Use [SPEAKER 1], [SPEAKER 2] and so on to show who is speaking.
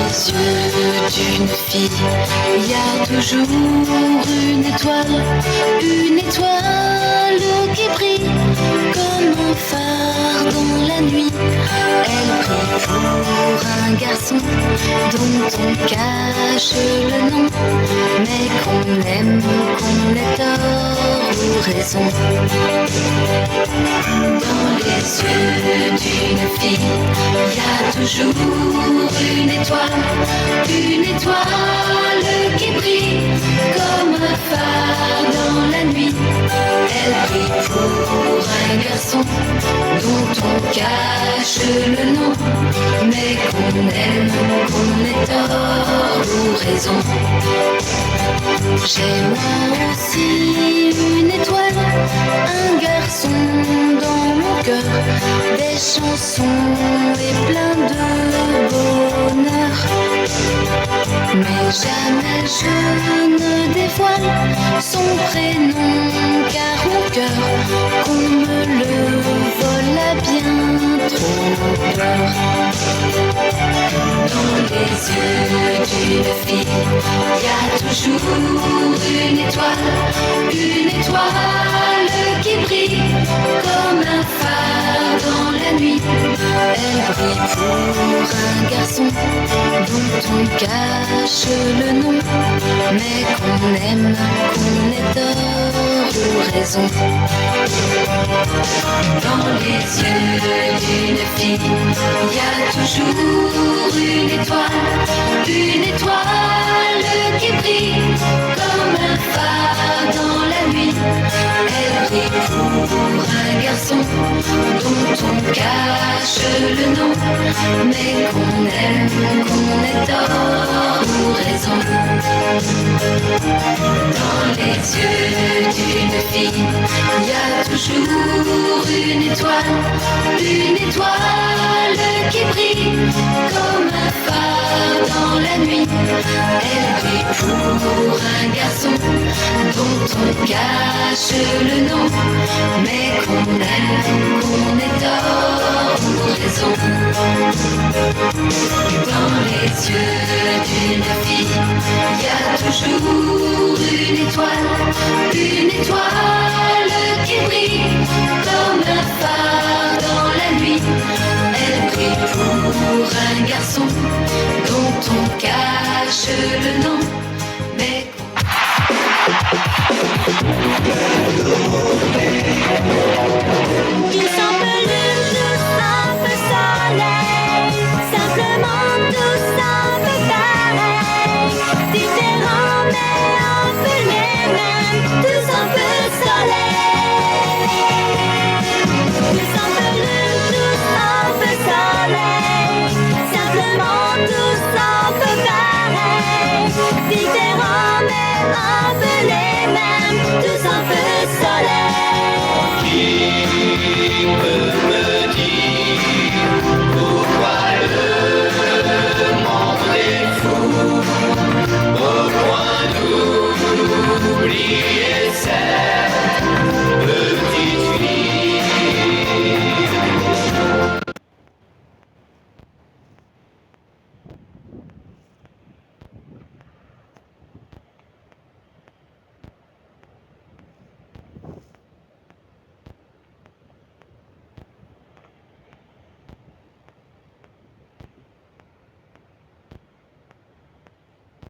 [SPEAKER 1] les yeux d'une fille, il y a toujours une étoile qui brille comme un phare dans la nuit. Elle brille pour un garçon dont on cache le nom, mais qu'on aime, qu'on ait tort ou raison. Dans les yeux d'une fille, il y a toujours une étoile qui brille comme un phare dans la nuit. Elle brille pour un garçon dont on cache le nom, mais qu'on aime, qu'on ait tort ou raison. J'ai moi aussi une étoile, un garçon dans mon cœur, des chansons et plein de bonheur. Mais jamais je ne dévoile son prénom, car mon cœur, qu'on me le vole, a bien trop peur. Dans les yeux d'une fille, il y a toujours une étoile qui brille comme un phare dans la nuit. Elle brille pour un garçon dont on cache le nom, mais qu'on aime, qu'on ait tort ou raison. Dans les yeux d'une fille, il y a toujours une étoile qui brille comme un phare dans la nuit. Elle brille pour un garçon dont on cache le nom, mais qu'on aime, qu'on ait tort ou raison. Dans les yeux d'une fille, il y a toujours une étoile qui brille comme un phare dans la nuit. Elle brille pour un garçon dont on cache le nom, mais qu'on aime, qu'on ait tort ou raison. Dans les yeux d'une fille, il y a toujours une étoile qui brille comme un phare dans la nuit. Elle brille pour un garçon dont on cache le nom,